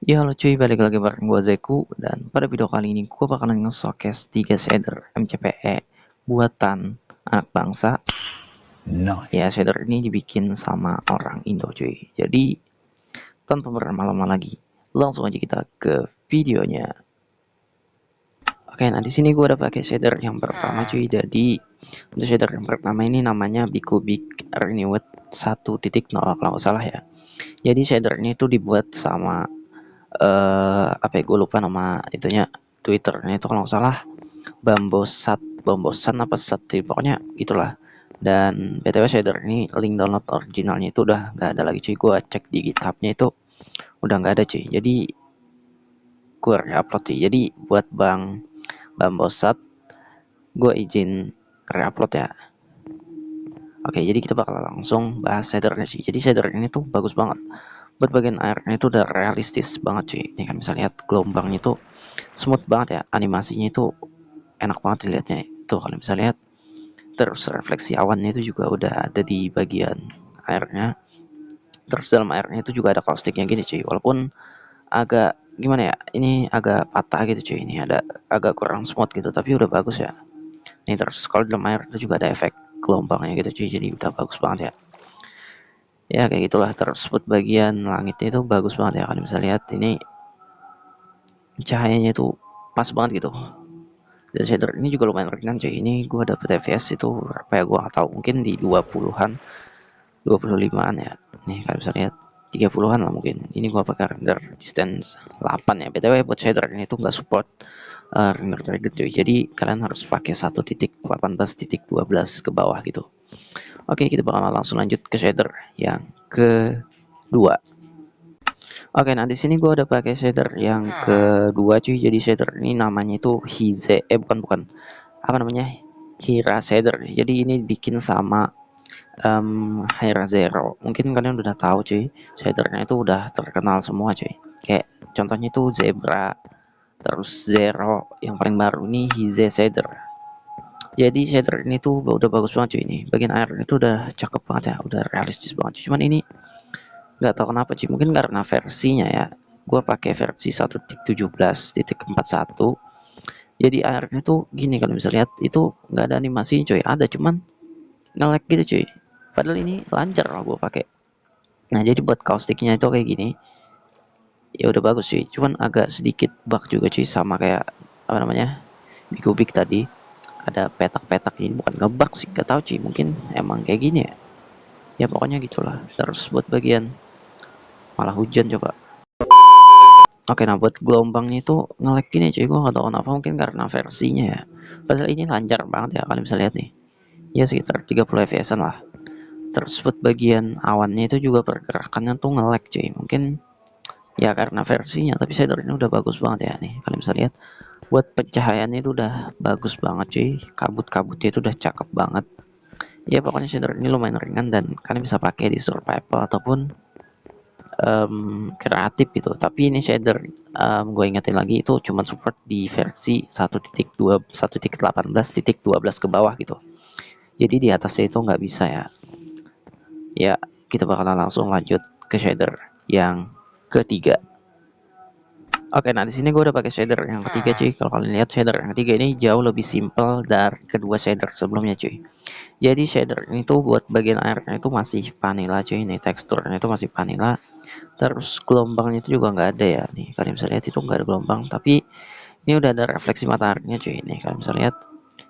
Ya halo cuy, balik lagi bareng gua Zeku. Dan pada video kali ini gua bakalan nge-showcase 3 shader MCPE buatan anak bangsa. Ya Nice. shader ini dibikin sama orang Indo cuy. Jadi tanpa berlama-lama lagi, langsung aja kita ke videonya. Oke, nah di sini gua udah pakai shader yang pertama cuy. Jadi untuk shader yang pertama ini namanya Bikubic Renewed 1.0 kalau nggak salah ya. Jadi shader ini tuh dibuat sama apa ya, gue lupa nama itunya, Twitternya itu kalau nggak salah Bambosan apa Sat sih, pokoknya itulah. Dan btw shader ini link download originalnya itu udah nggak ada lagi cuy. Gue cek di GitHubnya itu udah nggak ada cuy. Jadi gue reupload cuy. Jadi buat Bambosat, gue izin reupload ya. Oke, jadi kita bakal langsung bahas shadernya sih. Jadi shader ini tuh bagus banget. Buat bagian airnya itu udah realistis banget cuy. Ini kan bisa lihat gelombangnya itu smooth banget ya. Animasinya itu enak banget dilihatnya. Tuh kalian bisa lihat. Terus refleksi awannya itu juga udah ada di bagian airnya. Terus dalam airnya itu juga ada kaustiknya gini cuy. Walaupun agak gimana ya, ini agak patah gitu cuy. Ini ada agak kurang smooth gitu, tapi udah bagus ya. Nih terus kalau dalam air itu juga ada efek gelombangnya gitu cuy. Jadi udah bagus banget ya. Ya kayak gitulah. Terus buat bagian langitnya itu bagus banget ya. Kalian bisa lihat ini cahayanya itu pas banget gitu. Dan shader ini juga lumayan ringan cuy. Ini gue dapet FPS itu berapa ya, gue gak tahu, mungkin di 20-an, 25-an ya. Nih kalian bisa lihat 30-an lah mungkin. Ini gue pakai render distance 8 ya. BTW buat shader ini tuh nggak support render trigger cuy. Jadi kalian harus pakai 1.18.12 ke bawah gitu. Oke, kita bakal langsung lanjut ke shader yang kedua. Oke, nah di sini gue udah pakai shader yang kedua cuy. Jadi shader ini namanya itu bukan apa namanya, Hira shader. Jadi ini bikin sama Hira Zero. Mungkin kalian udah tahu cuy, shadernya itu udah terkenal semua cuy. Kayak contohnya itu Zebra, terus Zero, yang paling baru ini Hize shader. Jadi shader ini tuh udah bagus banget cuy. Ini bagian air itu udah cakep banget ya, udah realistis banget cuy. Cuman ini nggak tahu kenapa cuy, mungkin karena versinya ya. Gue pakai versi 1.17.41. Jadi airnya tuh gini, kalau bisa lihat itu nggak ada animasi cuy. Ada, cuman nge-lag gitu cuy. Padahal ini lancar lah gue pakai. Nah jadi buat kaustiknya itu kayak gini, ya udah bagus cuy. Cuman agak sedikit bug juga cuy, sama kayak apa namanya, Bikubik tadi. Ada petak-petak ini, bukan ngebug sih, gak tahu cuy. Mungkin emang kayak gini ya. Ya pokoknya gitulah. Terus buat bagian malah hujan coba. Oke, nah buat gelombangnya itu nge-lag gini cuy. Gue gak tahu kenapa, mungkin karena versinya ya. Padahal ini lancar banget ya, kalian bisa lihat nih. Ya sekitar 30 fps lah. Terus buat bagian awannya itu juga pergerakannya tuh nge-lag cuy. Mungkin ya karena versinya, tapi shader ini udah bagus banget ya nih. Kalian bisa lihat buat pencahayaannya itu udah bagus banget cuy. Kabut-kabutnya itu udah cakep banget. Ya pokoknya shader ini lumayan ringan dan kalian bisa pakai di survival ataupun kreatif gitu. Tapi ini shader, gue ingetin lagi, itu cuma support di versi 1.18.12 ke bawah gitu. Jadi di atasnya itu nggak bisa ya. Ya, kita bakalan langsung lanjut ke shader yang ketiga. Oke, nah di sini gue udah pakai shader yang ketiga cuy. Kalau kalian lihat shader yang ketiga ini jauh lebih simpel dari kedua shader sebelumnya cuy. Jadi shader ini tuh buat bagian airnya itu masih vanilla cuy. Ini teksturnya itu masih vanilla. Terus gelombangnya itu juga nggak ada ya. Nih kalian bisa lihat itu nggak ada gelombang. Tapi ini udah ada refleksi mataharinya cuy. Nih kalian bisa lihat.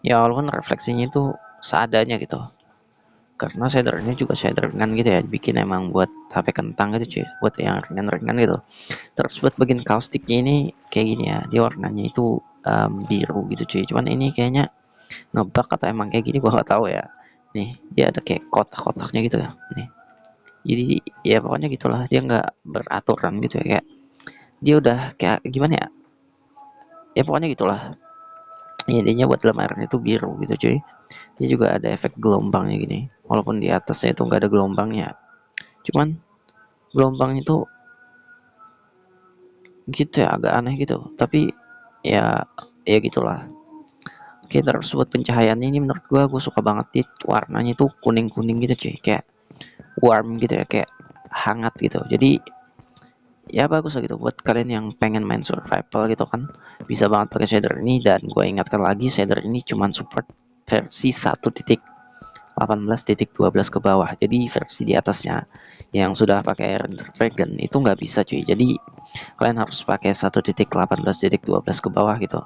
Ya walaupun refleksinya itu seadanya gitu. Karena shadernya juga shader ringan gitu ya, bikin emang buat HP kentang gitu cuy, buat yang ringan-ringan gitu. Terus buat bagian kaustiknya ini kayak gini ya, dia warnanya itu biru gitu cuy. Cuman ini kayaknya ngebug atau emang kayak gini, gua nggak tahu ya. Nih dia ada kayak kotak-kotaknya gitu ya. Nih jadi ya pokoknya gitulah, dia nggak beraturan gitu ya, kayak dia udah kayak gimana ya, ya pokoknya gitulah. Intinya buat dalam airnya itu biru gitu cuy. Dia juga ada efek gelombangnya gini, walaupun di atasnya itu nggak ada gelombangnya. Cuman gelombang itu gitu ya, agak aneh gitu. Tapi ya gitulah. Oke, terus buat pencahayaannya ini menurut gue suka banget sih, warnanya tuh kuning-kuning gitu cuy, kayak warm gitu ya, kayak hangat gitu. Jadi ya bagus lah gitu buat kalian yang pengen main survival gitu kan, bisa banget pakai shader ini. Dan gue ingatkan lagi, shader ini cuman support versi 1.18.12 ke bawah, jadi versi di atasnya yang sudah pakai Render Dragon itu nggak bisa cuy. Jadi kalian harus pakai 1.18.12 ke bawah gitu.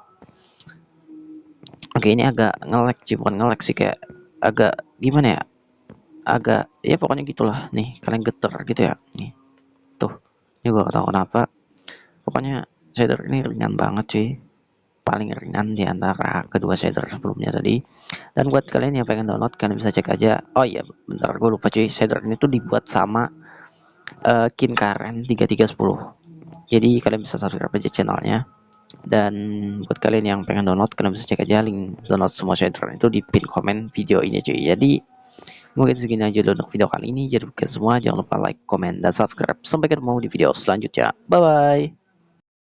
Oke, ini agak nge-lag sih, bukan nge-lag sih, kayak agak gimana ya, agak ya pokoknya gitulah. Nih kalian geter gitu ya, nih tuh, ini gua gak tahu kenapa. Pokoknya shader ini ringan banget cuy, paling ringan di antara kedua shader sebelumnya tadi. Dan buat kalian yang pengen download, kalian bisa cek aja. Oh iya bentar, gue lupa cuy, shader ini tuh dibuat sama Kinkaren 3310. Jadi kalian bisa subscribe aja channelnya. Dan buat kalian yang pengen download, kalian bisa cek aja link download semua shader itu di pin komen video ini cuy. Jadi mungkin segini aja dulu untuk video kali ini. Jadi buat semua jangan lupa like, comment, dan subscribe. Sampai ketemu di video selanjutnya. Bye bye.